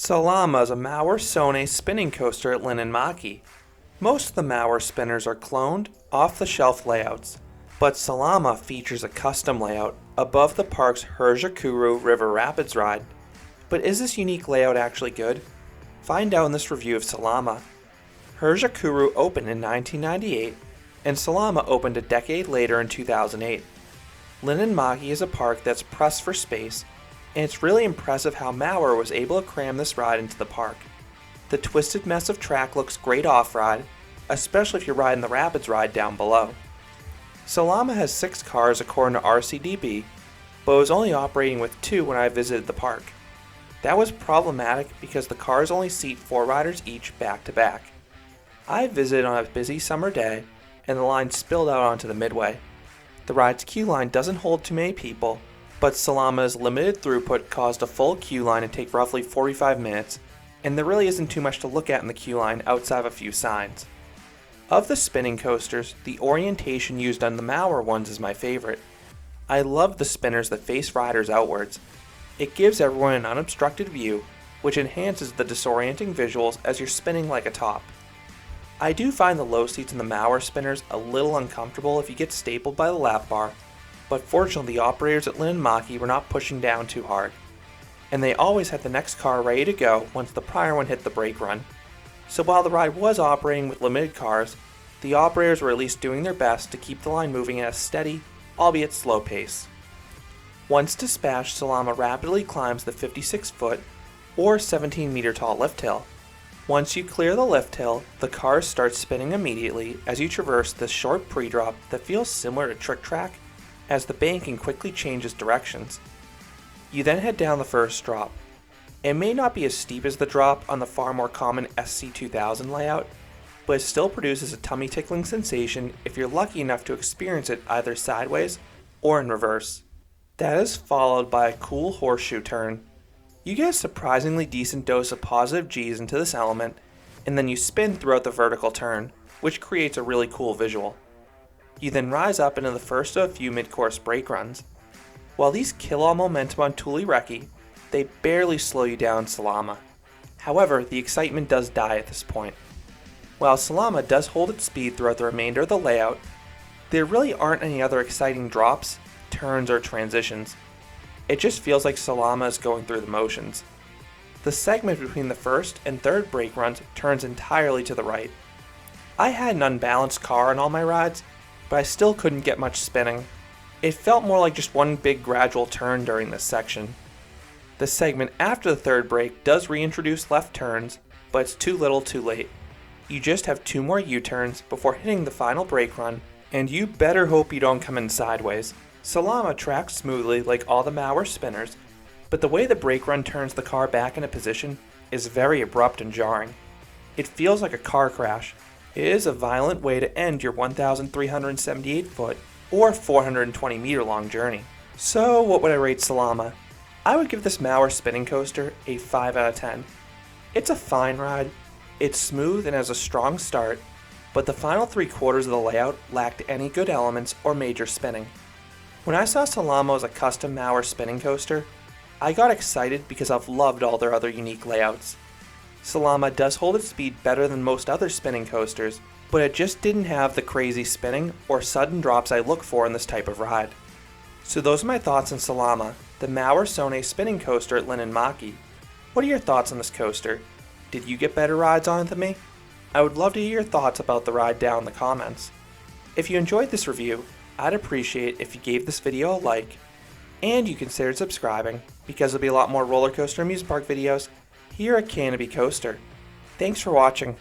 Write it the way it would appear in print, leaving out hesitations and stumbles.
Salama is a Mauer Sone spinning coaster at Linnanmäki. Most of the Mauer spinners are cloned, off-the-shelf layouts, but Salama features a custom layout above the park's Herjakuru River Rapids ride. But is this unique layout actually good? Find out in this review of Salama. Herjakuru opened in 1998, and Salama opened a decade later in 2008. Linnanmäki is a park that's pressed for space, and it's really impressive how Mauer was able to cram this ride into the park. The twisted mess of track looks great off-ride, especially if you're riding the Rapids ride down below. Salama has 6 cars according to RCDB, but was only operating with 2 when I visited the park. That was problematic because the cars only seat 4 riders each back to back. I visited on a busy summer day, and the line spilled out onto the midway. The ride's queue line doesn't hold too many people, but Salama's limited throughput caused a full queue line to take roughly 45 minutes, and there really isn't too much to look at in the queue line outside of a few signs. Of the spinning coasters, the orientation used on the Mauer ones is my favorite. I love the spinners that face riders outwards. It gives everyone an unobstructed view, which enhances the disorienting visuals as you're spinning like a top. I do find the low seats in the Mauer spinners a little uncomfortable if you get stapled by the lap bar, but fortunately the operators at Linnanmäki were not pushing down too hard, and they always had the next car ready to go once the prior one hit the brake run. So while the ride was operating with limited cars, the operators were at least doing their best to keep the line moving at a steady, albeit slow pace. Once dispatched, Salama rapidly climbs the 56-foot or 17-meter tall lift hill. Once you clear the lift hill, the cars start spinning immediately as you traverse this short pre-drop that feels similar to Trick Track, as the banking quickly changes directions. You then head down the first drop. It may not be as steep as the drop on the far more common SC2000 layout, but it still produces a tummy tickling sensation if you're lucky enough to experience it either sideways or in reverse. That is followed by a cool horseshoe turn. You get a surprisingly decent dose of positive G's into this element, and then you spin throughout the vertical turn, which creates a really cool visual. You then rise up into the first of a few mid-course brake runs. While these kill all momentum on Tuuliräki, they barely slow you down Salama. However, the excitement does die at this point. While Salama does hold its speed throughout the remainder of the layout, there really aren't any other exciting drops, turns, or transitions. It just feels like Salama is going through the motions. The segment between the first and third brake runs turns entirely to the right. I had an unbalanced car on all my rides, but I still couldn't get much spinning. It felt more like just one big gradual turn during this section. The segment after the third brake does reintroduce left turns, but it's too little too late. You just have 2 more U-turns before hitting the final brake run, and you better hope you don't come in sideways. Salama tracks smoothly like all the Mauer spinners, but the way the brake run turns the car back into position is very abrupt and jarring. It feels like a car crash. It is a violent way to end your 1,378 foot or 420 meter long journey. So what would I rate Salama? I would give this Mauer spinning coaster a 5 out of 10. It's a fine ride, it's smooth and has a strong start, but the final 3/4 of the layout lacked any good elements or major spinning. When I saw Salama as a custom Mauer spinning coaster, I got excited because I've loved all their other unique layouts. Salama does hold its speed better than most other spinning coasters, but it just didn't have the crazy spinning or sudden drops I look for in this type of ride. So those are my thoughts on Salama, the Mauer Sone spinning coaster at Linnanmäki. What are your thoughts on this coaster? Did you get better rides on it than me? I would love to hear your thoughts about the ride down in the comments. If you enjoyed this review, I'd appreciate if you gave this video a like, and you considered subscribing, because there'll be a lot more roller coaster and amusement park videos here at Canopy Coaster. Thanks for watching.